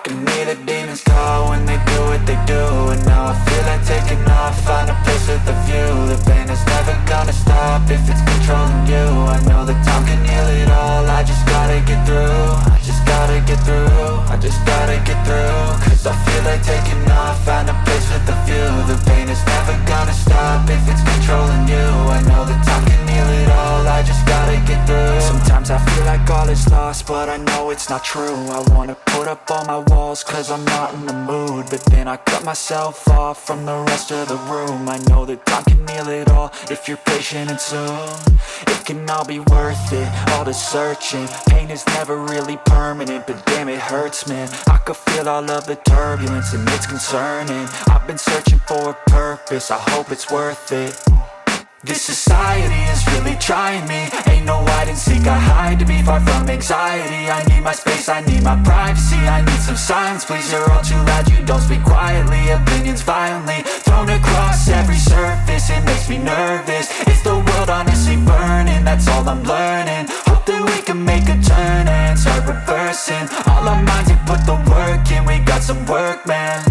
can hear the demons call when they do what they do. And now I feel like taking off, find a place with a view. The pain is never gonna stop if it's controlling you. I know that time can heal it all, I just gotta get through. I just gotta get through, I just gotta get through. Cause I feel like taking off, find a place with a view. The pain is never gonna stop if it's controlling you. I know that time can heal it all, I just gotta get through. Sometimes I feel like all is lost, but I know it's not true. I wanna put up all my walls cause I'm not in the mood, but then I cut myself off from the rest of the room. I know that time can heal it all if you're patient and soon. It can all be worth it, all the searching. Pain is never really permanent, but damn it hurts, man. I could feel all of the turbulence and it's concerning. I've been searching for a purpose, I hope it's worth it. This society is really trying me. Ain't no hide and seek, I hide to be far from anxiety. I need my space, I need my privacy. I need some silence, please, you're all too loud. You don't speak quietly, opinions violently thrown across every surface. It makes me nervous, it's the world honestly burning. That's all I'm learning, hope that we can make a turn and start reversing. All our minds, we put the work in, we got some work, man.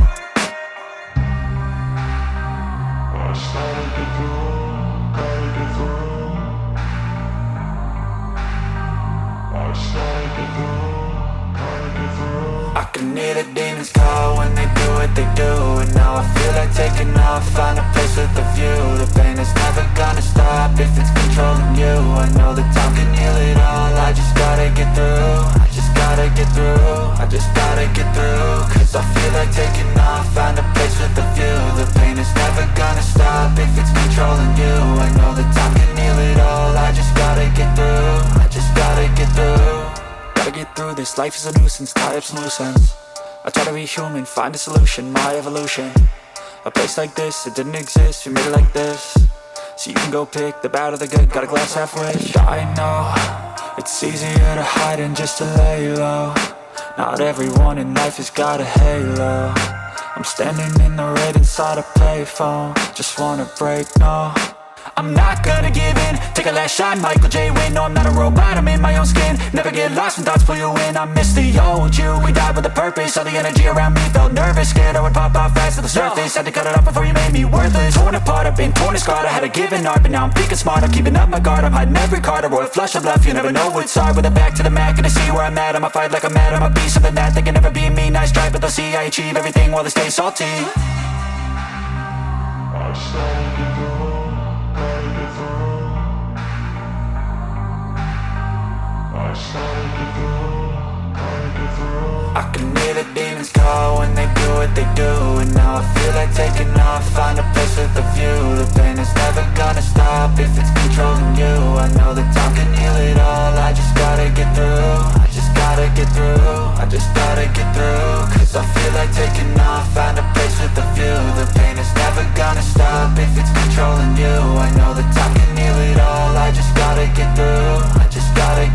I can hear the demons call when they do what they do. And now I feel like taking off, find a place with a view. The pain is never gonna stop if it's controlling you. I know that time can heal it all, I just gotta get through. I just gotta get through, I just gotta get through. Cause I feel like taking off, find a place with a view. The pain is never gonna stop if it's controlling you. I know that time can heal it all, I just gotta get through. I just gotta get through. Gotta get through this, life is a nuisance, tie up some loose ends. I try to be human, find a solution, my evolution. A place like this, it didn't exist, we made it like this. So you can go pick the bad or the good, got a glass halfway. I know, it's easier to hide than just to lay low. Not everyone in life has got a halo. I'm standing in the red inside a payphone, just wanna break, no. I'm not gonna give in, take a last shot, Michael J. Win. No, I'm not a robot, I'm in my own skin. Never get lost when thoughts pull you in. I miss the old you, we died with a purpose. All the energy around me felt nervous, scared I would pop off fast to the surface. Had to cut it off before you made me worthless. Torn apart, I've been torn and scarred. I had a given art, but now I'm thinking smart. I'm keeping up my guard, I'm hiding every card. A royal flush of left, you never know what's hard. With a back to the mat, gonna see where I'm at. I'ma fight like I'm mad, I'ma be something that they can never be me. Nice try, but they'll see I achieve everything while they stay salty. I can hear the demons call when they do what they do. And now I feel like taking off, find a place with a view. The pain is never gonna stop if it's controlling you. I know that time can heal it all, I just gotta get through. I just gotta get through, I just gotta get through. Cause I feel like taking off, find a place with a view. The pain is never gonna stop if it's controlling you. I know that time can heal it all, I just gotta get through. I just gotta